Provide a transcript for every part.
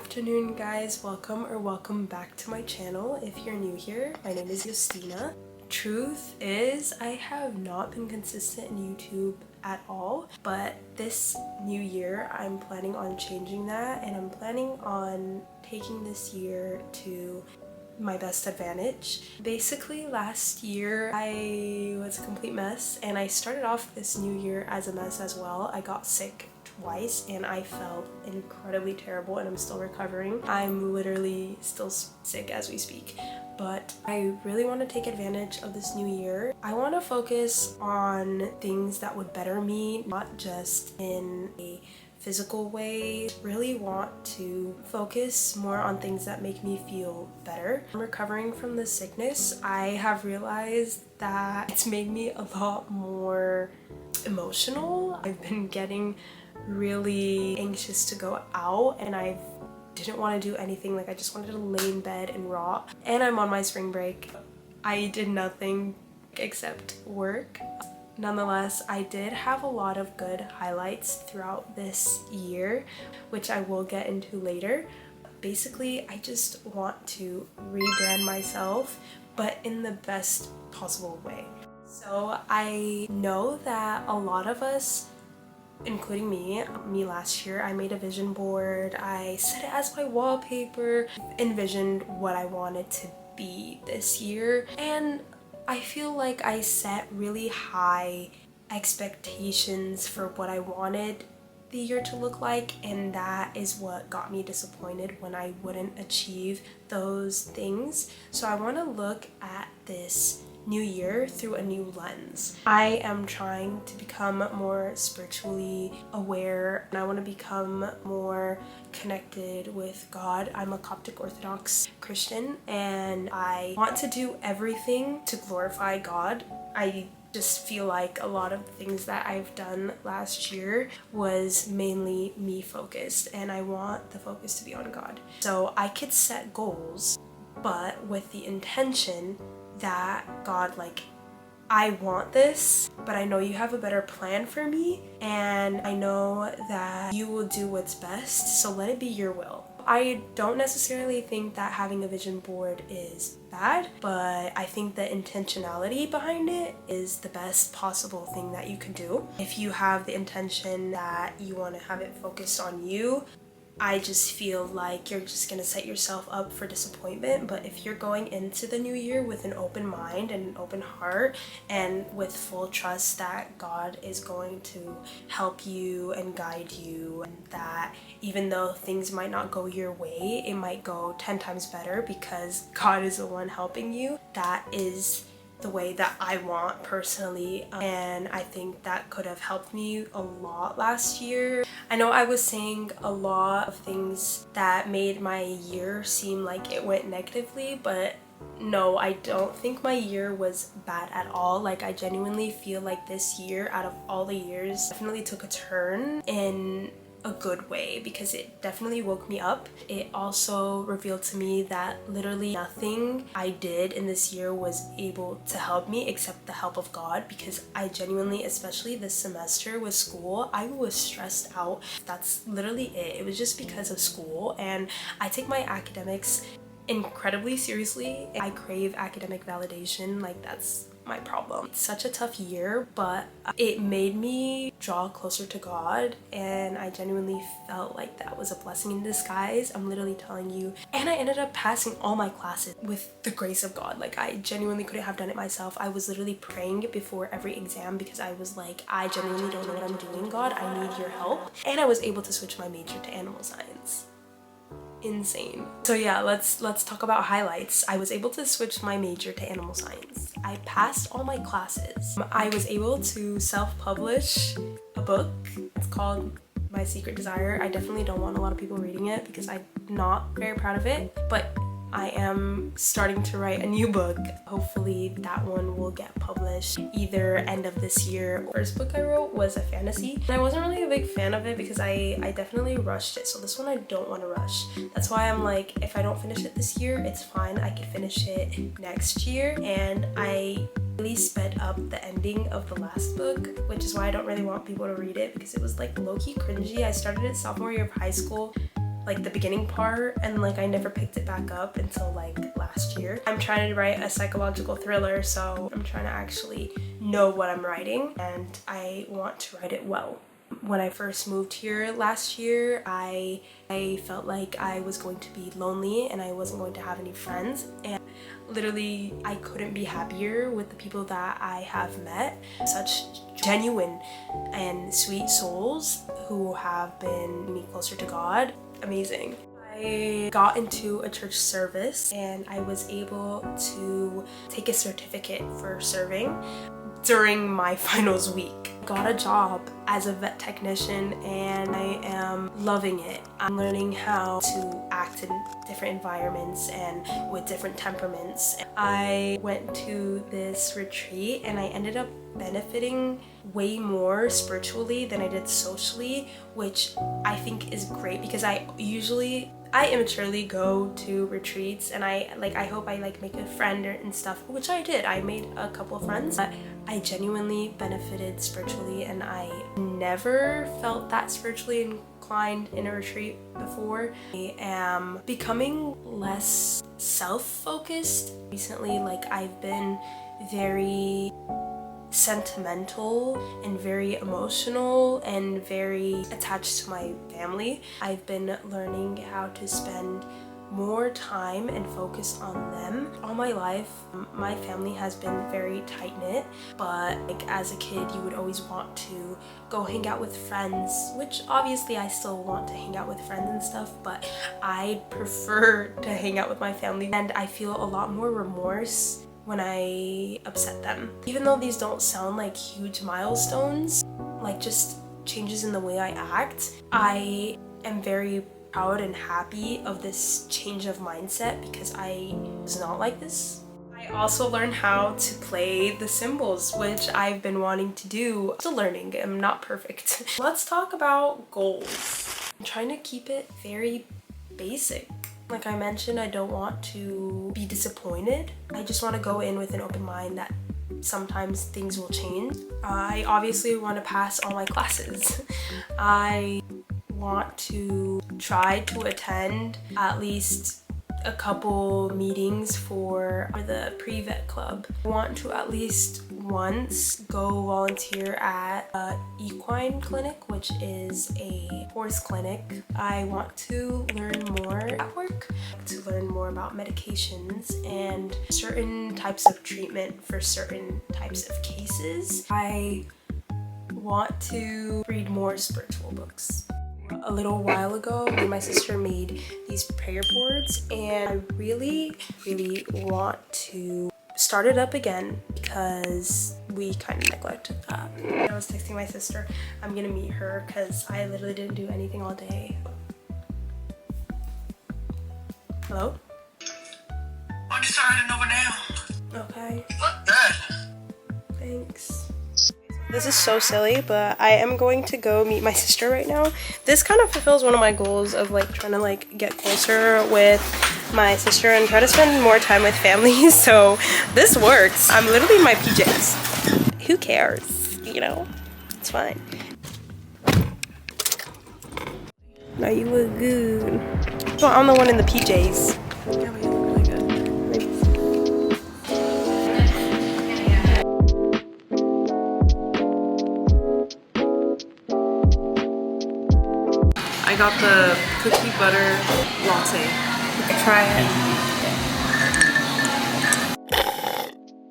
afternoon, guys. Welcome back to my channel. If you're new here, my name is Justina. Truth is, I have not been consistent in YouTube at all, but this new year I'm planning on changing that, and I'm planning on taking this year to my best advantage. Basically, last year I was a complete mess, and I started off this new year as a mess as well. I got sick twice and I felt incredibly terrible, and I'm still recovering. I'm literally still sick as we speak, but I really want to take advantage of this new year. I want to focus on things that would better me, not just in a physical way. Really want to focus more on things that make me feel better. I'm recovering from this sickness. I have realized that it's made me a lot more emotional. I've been getting really anxious to go out, and I didn't want to do anything. Like, I just wanted to lay in bed and rot. And I'm on my spring break. I did nothing except work. Nonetheless, I did have a lot of good highlights throughout this year, which I will get into later. Basically, I just want to rebrand myself, but in the best possible way. So I know that a lot of us, including me last year, I made a vision board. I set it as my wallpaper, envisioned what I wanted to be this year, and I feel like I set really high expectations for what I wanted the year to look like, and that is what got me disappointed when I wouldn't achieve those things. So I want to look at this new year through a new lens. I am trying to become more spiritually aware, and I want to become more connected with God. I'm a Coptic Orthodox Christian, and I want to do everything to glorify God. I just feel like a lot of things that I've done last year was mainly me focused, and I want the focus to be on God. So I could set goals, but with the intention that God, like, I want this, but I know you have a better plan for me, and I know that you will do what's best, so let it be your will. I don't necessarily think that having a vision board is bad, but I think the intentionality behind it is the best possible thing that you can do. If you have the intention that you want to have it focused on you, I just feel like you're just gonna set yourself up for disappointment. But if you're going into the new year with an open mind and an open heart, and with full trust that God is going to help you and guide you, and that even though things might not go your way, it might go 10 times better because God is the one helping you, that is the way that I want personally, and I think that could have helped me a lot last year. I know I was saying a lot of things that made my year seem like it went negatively, but no, I don't think my year was bad at all. Like, I genuinely feel like this year, out of all the years, definitely took a turn in a good way, because it definitely woke me up. It also revealed to me that literally nothing I did in this year was able to help me except the help of God, because I genuinely, especially this semester with school, I was stressed out. That's literally it. It was just because of school, and I take my academics incredibly seriously. I crave academic validation. Like, that's my problem. It's such a tough year, but it made me draw closer to God, and I genuinely felt like that was a blessing in disguise. I'm literally telling you. And I ended up passing all my classes with the grace of God. Like, I genuinely couldn't have done it myself. I was literally praying before every exam because I was like, I genuinely don't know what I'm doing, God. I need your help. And I was able to switch my major to animal science. Insane. So yeah, let's talk about highlights. I was able to switch my major to animal science. I passed all my classes. I was able to self-publish a book. It's called My Secret Desire. I definitely don't want a lot of people reading it because I'm not very proud of it, but I am starting to write a new book. Hopefully that one will get published either end of this year. The first book I wrote was a fantasy, and I wasn't really a big fan of it because I definitely rushed it. So this one I don't want to rush. That's why I'm like, if I don't finish it this year, it's fine. I can finish it next year. And I really sped up the ending of the last book, which is why I don't really want people to read it, because it was like low-key cringy. I started it sophomore year of high school. like the beginning part, and like I never picked it back up until like last year. I'm trying to write a psychological thriller, so I'm trying to actually know what I'm writing, and I want to write it well. When I first moved here last year, I felt like I was going to be lonely and I wasn't going to have any friends, and literally I couldn't be happier with the people that I have met. Such genuine and sweet souls who have been me closer to God. Amazing. I got into a church service and I was able to take a certificate for serving during my finals week. Got a job as a vet technician and I am loving it. I'm learning how to act in different environments and with different temperaments. I went to this retreat and I ended up benefiting way more spiritually than I did socially, which I think is great because I immaturely go to retreats and I hope I like make a friend and stuff, which I did. I made a couple of friends, but I genuinely benefited spiritually and I never felt that spiritually inclined in a retreat before. I am becoming less self-focused recently. Like I've been very sentimental and very emotional and very attached to my family. I've been learning how to spend more time and focus on them. All my life, my family has been very tight-knit, but like as a kid, you would always want to go hang out with friends, which obviously I still want to hang out with friends and stuff, but I prefer to hang out with my family, and I feel a lot more remorse when I upset them. Even though these don't sound like huge milestones, like just changes in the way I act, I am very proud and happy of this change of mindset because I was not like this. I also learned how to play the cymbals, which I've been wanting to do. Still learning, I'm not perfect. Let's talk about goals. I'm trying to keep it very basic. Like I mentioned, I don't want to be disappointed. I just want to go in with an open mind that sometimes things will change. I obviously want to pass all my classes. I want to try to attend at least a couple meetings for the pre-vet club. I want to at least once go volunteer at an equine clinic, which is a horse clinic. I want to learn more at work, to learn more about medications and certain types of treatment for certain types of cases. I want to read more spiritual books. A little while ago, me and my sister made these prayer boards, and I really want to start it up again because we kind of neglected that. I was texting my sister, I'm gonna meet her because I literally didn't do anything all day. Hello? I'm just starting over now. Okay. Fuck that. Thanks. This is so silly, but I am going to go meet my sister right now. This kind of fulfills one of my goals of like trying to like get closer with my sister and try to spend more time with family. So this works. I'm literally in my PJs. Who cares? You know, it's fine. No, you look good. Well, I'm the one in the PJs. Yeah, but you look really good. I got the cookie butter latte. Try it.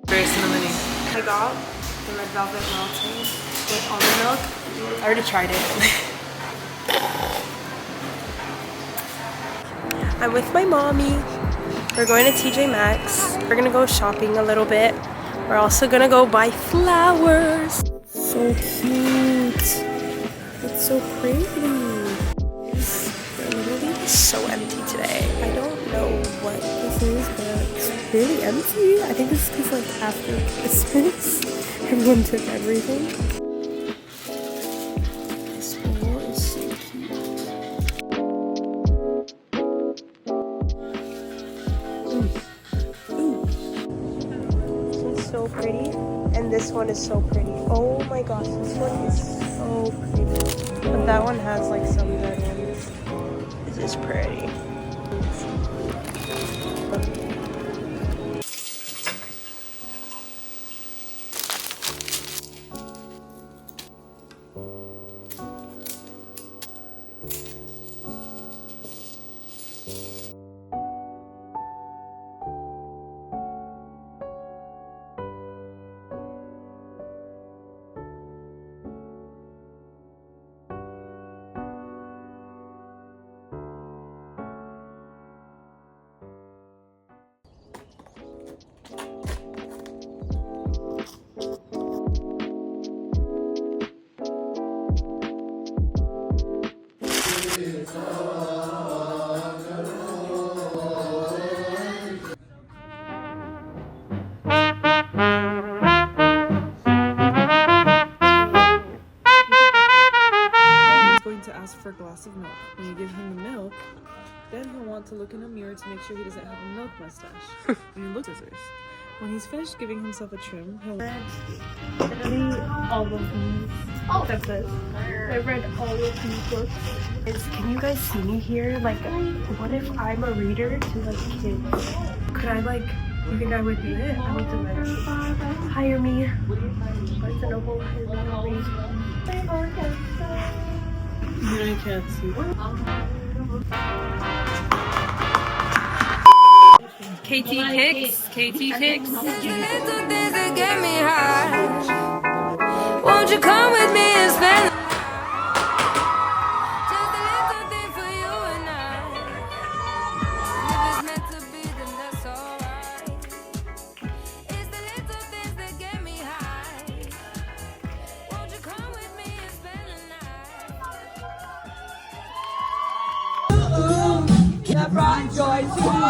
Very cinnamony. I got the red velvet latte with almond milk. I already tried it. I'm with my mommy. We're going to TJ Maxx. We're gonna go shopping a little bit. We're also gonna go buy flowers. So cute. It's so pretty. They're literally so empty today. I don't know what this is, but it's really empty. I think it's because like after Christmas, everyone took everything. This bowl is so cute. Ooh. This one's so pretty, and this one is so pretty. Oh my gosh, this one is so pretty. But that one has like some good ones. This is pretty. To ask for a glass of milk. When you give him the milk, then he'll want to look in a mirror to make sure he doesn't have a milk mustache. And he looks at scissors. When he's finished giving himself a trim, he'll Literally all of these. That's it. I read all of these books. Can you guys see me here? Like, what if I'm a reader to like kids? Could I like? You think I would do it? I would do it. Hire me. Barnes & Noble is not read. I can't see. KT Kicks. KT Kicks. Little things that get me high. Won't you come with me and spend the night? Just a little thing for you and I. If it's meant to be, then that's alright. It's the little things that get me high. Won't you come with me and spend the night? That brought joy to me.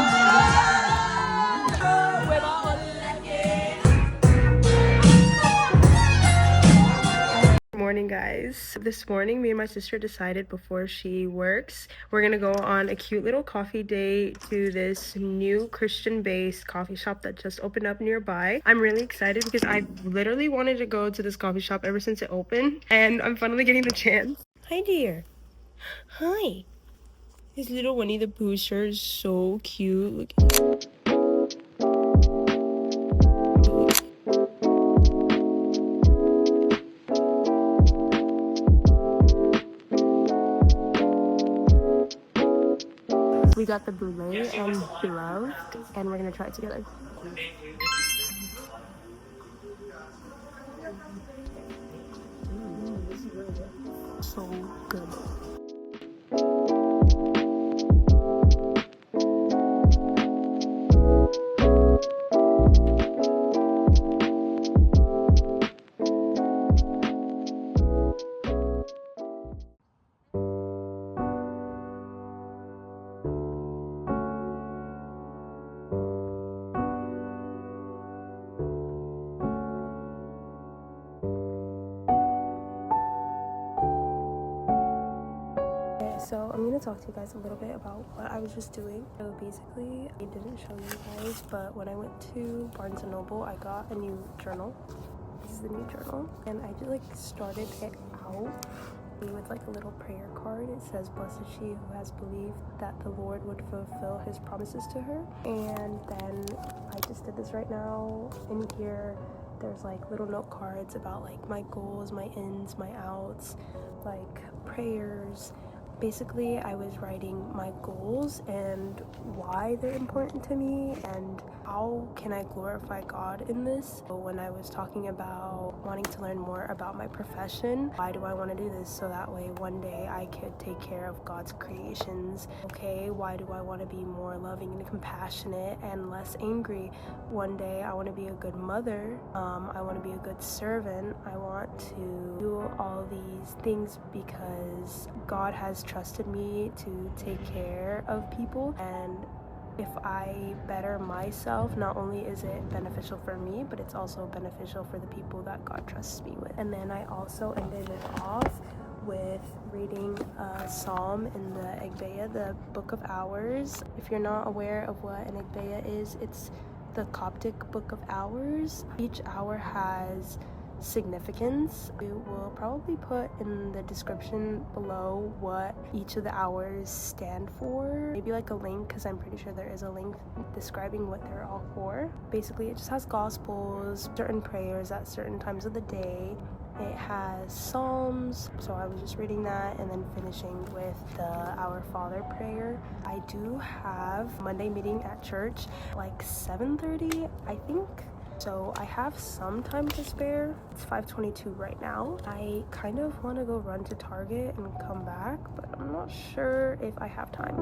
Good morning, guys. This morning, me and my sister decided before she works, we're gonna go on a cute little coffee date to this new Christian-based coffee shop that just opened up nearby. I'm really excited because I literally wanted to go to this coffee shop ever since it opened, and I'm finally getting the chance. Hi, dear. Hi. His little Winnie the Pooh shirt is so cute. Look. We got the Boulay and Beloved, and we're gonna try it together. So good. So I'm gonna talk to you guys a little bit about what I was just doing. So basically, I didn't show you guys, but when I went to Barnes & Noble, I got a new journal. This is the new journal, and I just like started it out with like a little prayer card. It says, "Blessed is she who has believed that the Lord would fulfill his promises to her." And then I just did this right now. In here, there's like little note cards about like my goals, my ins, my outs, like prayers. Basically, I was writing my goals and why they're important to me and how can I glorify God in this. So when I was talking about wanting to learn more about my profession, why do I want to do this? So that way one day I could take care of God's creations. Okay, why do I want to be more loving and compassionate and less angry? One day I want to be a good mother. I want to be a good servant. I want to do all these things because God has trusted me to take care of people, and if I better myself, not only is it beneficial for me, but it's also beneficial for the people that God trusts me with. And then I also ended it off with reading a psalm in the Igbeya, the Book of Hours. If you're not aware of what an Igbeya is, it's the Coptic Book of Hours. Each hour has significance. We will probably put in the description below what each of the hours stand for. Maybe like a link, because I'm pretty sure there is a link describing what they're all for. Basically, it just has gospels, certain prayers at certain times of the day. It has psalms, so I was just reading that and then finishing with the Our Father prayer. I do have Monday meeting at church like 7:30, I think. So I have some time to spare. It's 5:22 right now. I kind of want to go run to Target and come back, but I'm not sure if I have time.